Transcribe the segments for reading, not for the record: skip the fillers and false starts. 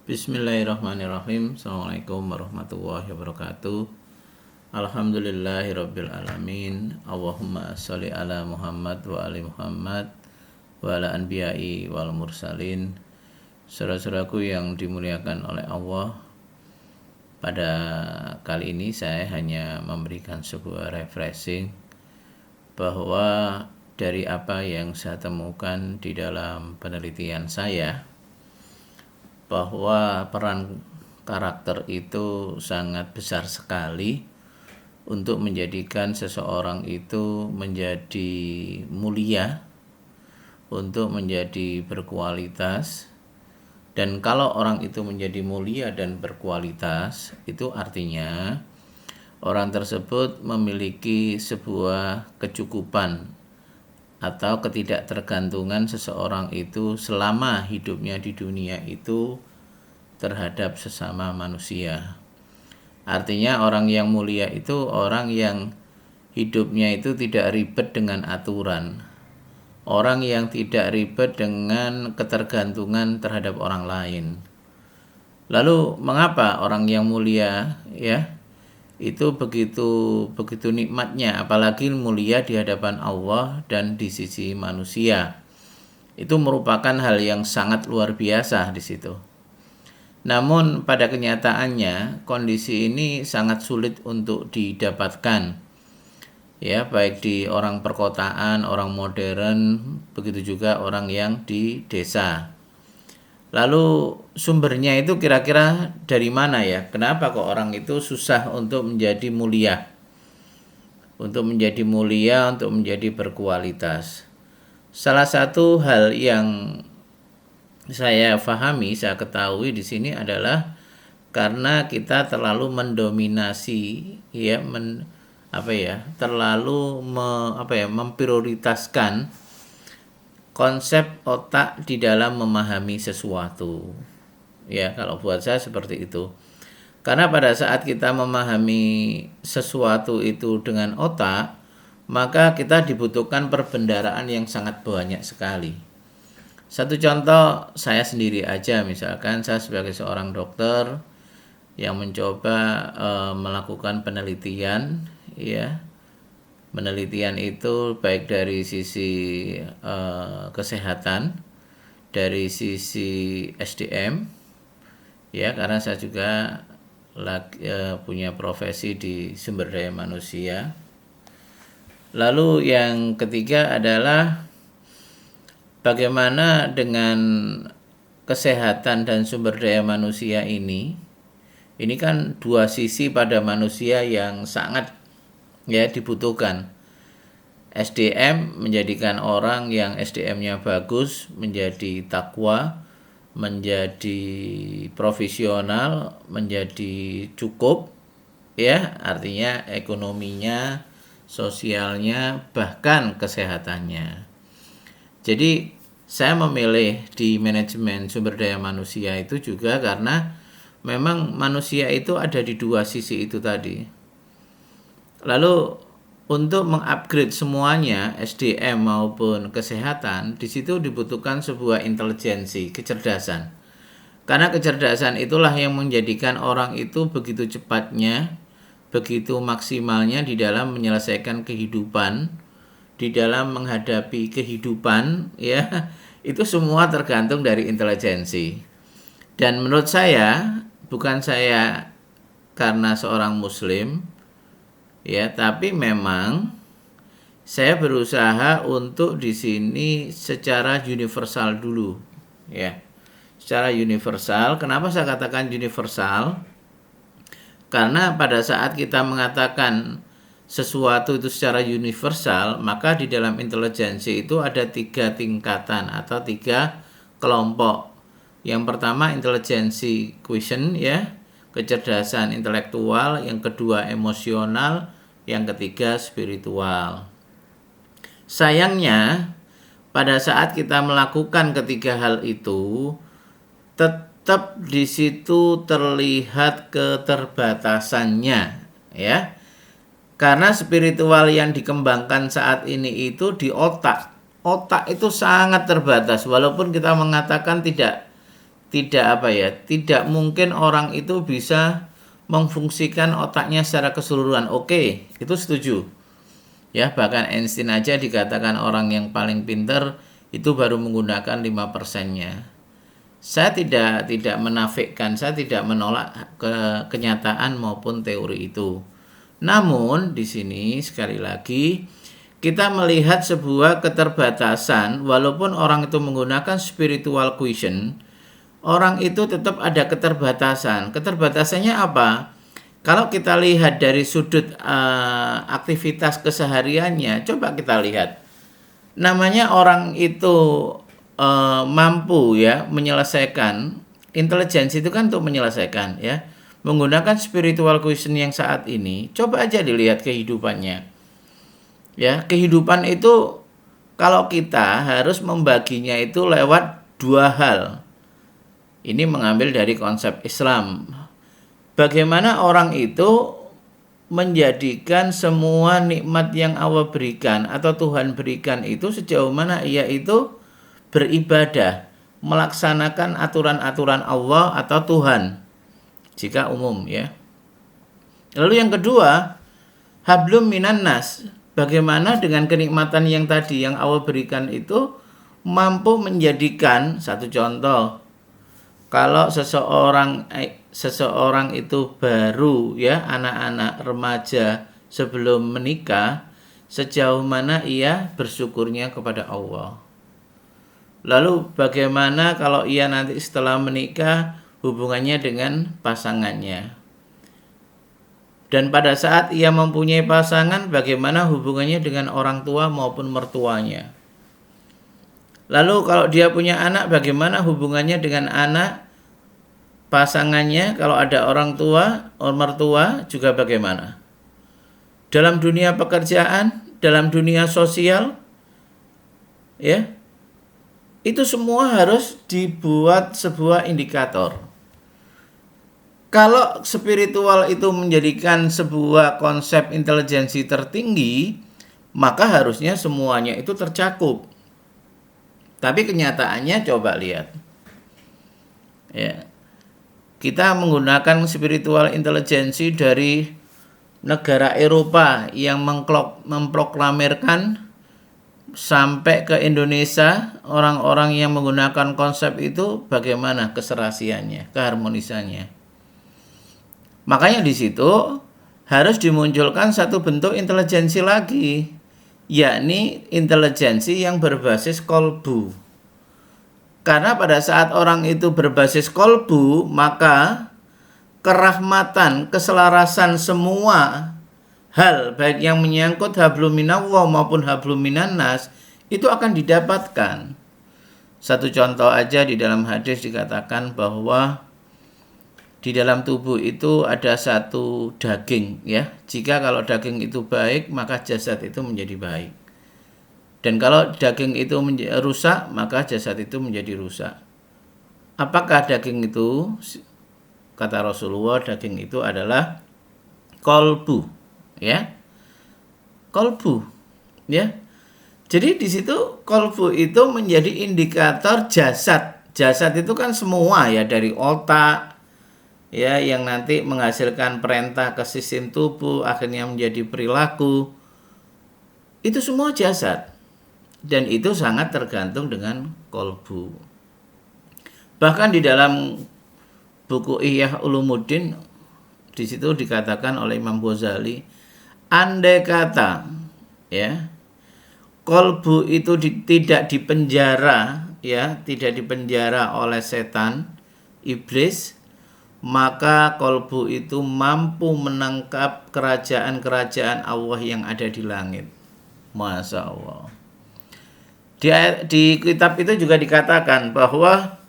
Bismillahirrahmanirrahim. Assalamualaikum warahmatullahi wabarakatuh. Alhamdulillahirabbil alamin. Allahumma sholli ala Muhammad wa ali Muhammad wa ala anbiya'i wal mursalin. Saudara-saudaraku yang dimuliakan oleh Allah, pada kali ini saya hanya memberikan sebuah refreshing bahwa dari apa yang saya temukan di dalam penelitian saya, bahwa peran karakter itu sangat besar sekali untuk menjadikan seseorang itu menjadi mulia, untuk menjadi berkualitas. Dan kalau orang itu menjadi mulia dan berkualitas, itu artinya orang tersebut memiliki sebuah kecukupan atau ketidaktergantungan seseorang itu selama hidupnya di dunia itu terhadap sesama manusia. Artinya orang yang mulia itu orang yang hidupnya itu tidak ribet dengan aturan, orang yang tidak ribet dengan ketergantungan terhadap orang lain. Lalu mengapa orang yang mulia itu begitu nikmatnya, apalagi mulia di hadapan Allah dan di sisi manusia. Itu merupakan hal yang sangat luar biasa di situ. Namun pada kenyataannya kondisi ini sangat sulit untuk didapatkan. Ya, baik di orang perkotaan, orang modern, begitu juga orang yang di desa. Lalu sumbernya itu kira-kira dari mana ya? Kenapa kok orang itu susah untuk menjadi mulia? Untuk menjadi mulia, untuk menjadi berkualitas. Salah satu hal yang saya pahami, saya ketahui di sini adalah karena kita terlalu mendominasi memprioritaskan konsep otak di dalam memahami sesuatu. Ya, kalau buat saya seperti itu. Karena pada saat kita memahami sesuatu itu dengan otak, maka kita dibutuhkan perbendaharaan yang sangat banyak sekali. Satu contoh saya sendiri aja, misalkan saya sebagai seorang dokter yang mencoba melakukan penelitian, ya. Penelitian itu baik dari sisi kesehatan, dari sisi SDM, ya, karena saya juga punya profesi di sumber daya manusia. Lalu yang ketiga adalah bagaimana dengan kesehatan dan sumber daya manusia ini. Ini kan dua sisi pada manusia yang sangat dibutuhkan. SDM menjadikan orang yang SDM-nya bagus menjadi takwa, menjadi profesional, menjadi cukup, ya, artinya ekonominya, sosialnya, bahkan kesehatannya. Jadi saya memilih di manajemen sumber daya manusia itu juga karena memang manusia itu ada di dua sisi itu tadi. Lalu untuk mengupgrade semuanya, SDM maupun kesehatan, di situ dibutuhkan sebuah intelijensi, kecerdasan. Karena kecerdasan itulah yang menjadikan orang itu begitu cepatnya, begitu maksimalnya di dalam menyelesaikan kehidupan, di dalam menghadapi kehidupan, ya. Itu semua tergantung dari intelijensi. Dan menurut saya, bukan saya karena seorang muslim, ya, tapi memang saya berusaha untuk di sini secara universal dulu, ya. Secara universal. Kenapa saya katakan universal? Karena pada saat kita mengatakan sesuatu itu secara universal, maka di dalam intelijensi itu ada 3 tingkatan atau 3 kelompok. Yang pertama intelijensi quotient, ya, kecerdasan intelektual, yang kedua emosional, yang ketiga spiritual. Sayangnya pada saat kita melakukan ketiga hal itu, tetap di situ terlihat keterbatasannya, ya. Karena spiritual yang dikembangkan saat ini itu di otak. Otak itu sangat terbatas, walaupun kita mengatakan tidak tidak mungkin orang itu bisa memfungsikan otaknya secara keseluruhan. Oke, itu setuju. Ya, bahkan Einstein aja dikatakan orang yang paling pinter itu baru menggunakan 5%-nya. Saya tidak menafikan, saya tidak menolak kenyataan maupun teori itu. Namun di sini sekali lagi kita melihat sebuah keterbatasan, walaupun orang itu menggunakan spiritual quotient, orang itu tetap ada keterbatasan. Keterbatasannya apa? Kalau kita lihat dari sudut aktivitas kesehariannya, coba kita lihat. Namanya orang itu mampu ya menyelesaikan, intelijensi itu kan untuk menyelesaikan ya. Menggunakan spiritual quotient yang saat ini, coba aja dilihat kehidupannya. Ya, kehidupan itu kalau kita harus membaginya itu lewat dua hal. Ini mengambil dari konsep Islam. Bagaimana orang itu menjadikan semua nikmat yang Allah berikan atau Tuhan berikan itu sejauh mana ia itu beribadah, melaksanakan aturan-aturan Allah atau Tuhan, jika umum ya. Lalu yang kedua, hablum minan nas. Bagaimana dengan kenikmatan yang tadi yang Allah berikan itu mampu menjadikan, satu contoh, kalau seseorang itu baru ya, anak-anak remaja sebelum menikah, sejauh mana ia bersyukurnya kepada Allah. Lalu bagaimana kalau ia nanti setelah menikah hubungannya dengan pasangannya? Dan pada saat ia mempunyai pasangan, bagaimana hubungannya dengan orang tua maupun mertuanya? Lalu kalau dia punya anak, bagaimana hubungannya dengan anak pasangannya? Kalau ada orang tua, orang mertua juga bagaimana? Dalam dunia pekerjaan, dalam dunia sosial, ya, itu semua harus dibuat sebuah indikator. Kalau spiritual itu menjadikan sebuah konsep intelijensi tertinggi, maka harusnya semuanya itu tercakup. Tapi kenyataannya coba lihat. Ya. Kita menggunakan spiritual intelijensi dari negara Eropa yang memproklamirkan sampai ke Indonesia, orang-orang yang menggunakan konsep itu bagaimana keserasiannya, keharmonisannya. Makanya di situ harus dimunculkan satu bentuk intelijensi lagi, yakni intelijensi yang berbasis kolbu. Karena pada saat orang itu berbasis kolbu, maka kerahmatan, keselarasan semua hal, baik yang menyangkut hablum minallah maupun hablum minannas, itu akan didapatkan. Satu contoh aja, di dalam hadis dikatakan bahwa di dalam tubuh itu ada satu daging ya. Jika kalau daging itu baik, maka jasad itu menjadi baik. Dan kalau daging itu rusak, maka jasad itu menjadi rusak. Apakah daging itu? Kata Rasulullah, daging itu adalah kolbu, ya. Kolbu, ya. Jadi di situ kolbu itu menjadi indikator jasad. Jasad itu kan semua ya, dari otak ya, yang nanti menghasilkan perintah ke sistem tubuh, akhirnya menjadi perilaku. Itu semua jasad. Dan itu sangat tergantung dengan kolbu. Bahkan di dalam buku Ihya Ulumuddin, di situ dikatakan oleh Imam Ghazali, andai kata ya, kolbu itu tidak dipenjara ya, tidak dipenjara oleh setan, iblis, maka kolbu itu mampu menangkap kerajaan-kerajaan Allah yang ada di langit. Masya Allah. Di kitab itu juga dikatakan bahwa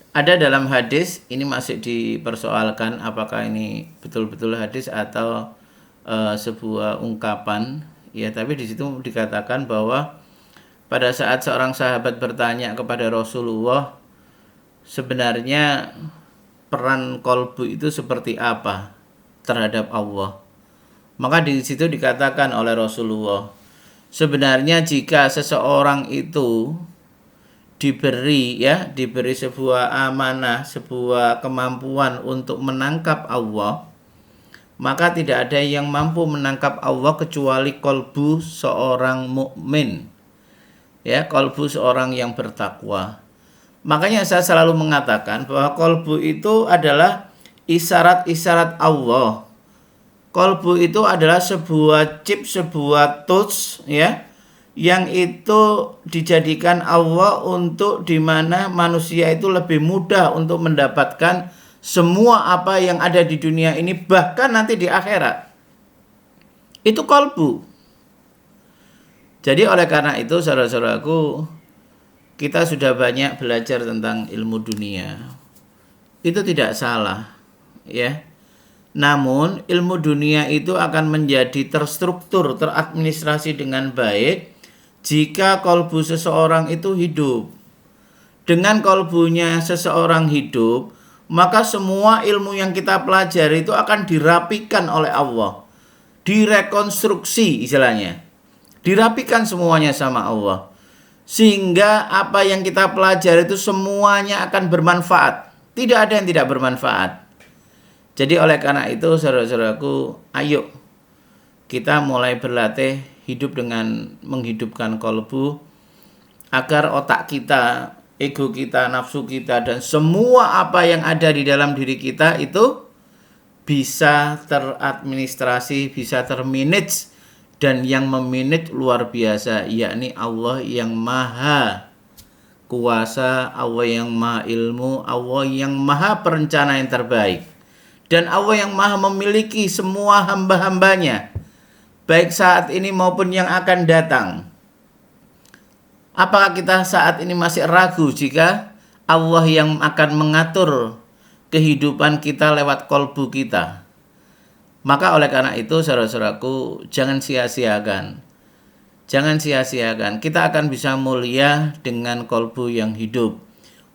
ada dalam hadis, ini masih dipersoalkan apakah ini betul-betul hadis atau sebuah ungkapan ya, tapi di situ dikatakan bahwa pada saat seorang sahabat bertanya kepada Rasulullah, sebenarnya peran kolbu itu seperti apa terhadap Allah, maka di situ dikatakan oleh Rasulullah, sebenarnya jika seseorang itu diberi sebuah amanah, sebuah kemampuan untuk menangkap Allah, maka tidak ada yang mampu menangkap Allah kecuali kolbu seorang mukmin, kolbu seorang yang bertakwa. Makanya saya selalu mengatakan bahwa kolbu itu adalah isyarat-isyarat Allah. Kolbu itu adalah sebuah chip, sebuah tools, yang itu dijadikan Allah untuk dimana manusia itu lebih mudah untuk mendapatkan semua apa yang ada di dunia ini, bahkan nanti di akhirat. Itu kolbu. Jadi oleh karena itu saudara-saudaraku, kita sudah banyak belajar tentang ilmu dunia. Itu tidak salah, Namun ilmu dunia itu akan menjadi terstruktur, teradministrasi dengan baik jika kolbu seseorang itu hidup. Dengan kolbunya seseorang hidup, maka semua ilmu yang kita pelajari itu akan dirapikan oleh Allah. Direkonstruksi istilahnya. Dirapikan semuanya sama Allah. Sehingga apa yang kita pelajari itu semuanya akan bermanfaat. Tidak ada yang tidak bermanfaat. Jadi oleh karena itu saudara-saudaraku, ayo kita mulai berlatih hidup dengan menghidupkan kolbu, agar otak kita, ego kita, nafsu kita, dan semua apa yang ada di dalam diri kita itu bisa teradministrasi, bisa termanage, dan yang memanage luar biasa, yakni Allah yang maha kuasa, Allah yang maha ilmu, Allah yang maha perencana yang terbaik, dan Allah yang maha memiliki semua hamba-hambanya, baik saat ini maupun yang akan datang. Apakah kita saat ini masih ragu jika Allah yang akan mengatur kehidupan kita lewat kolbu kita? Maka oleh karena itu saudara-saudaraku, jangan sia-siakan. Jangan sia-siakan. Kita akan bisa mulia dengan kolbu yang hidup.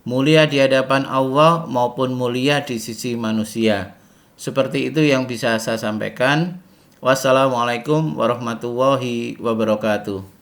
Mulia di hadapan Allah maupun mulia di sisi manusia. Seperti itu yang bisa saya sampaikan. Wassalamualaikum warahmatullahi wabarakatuh.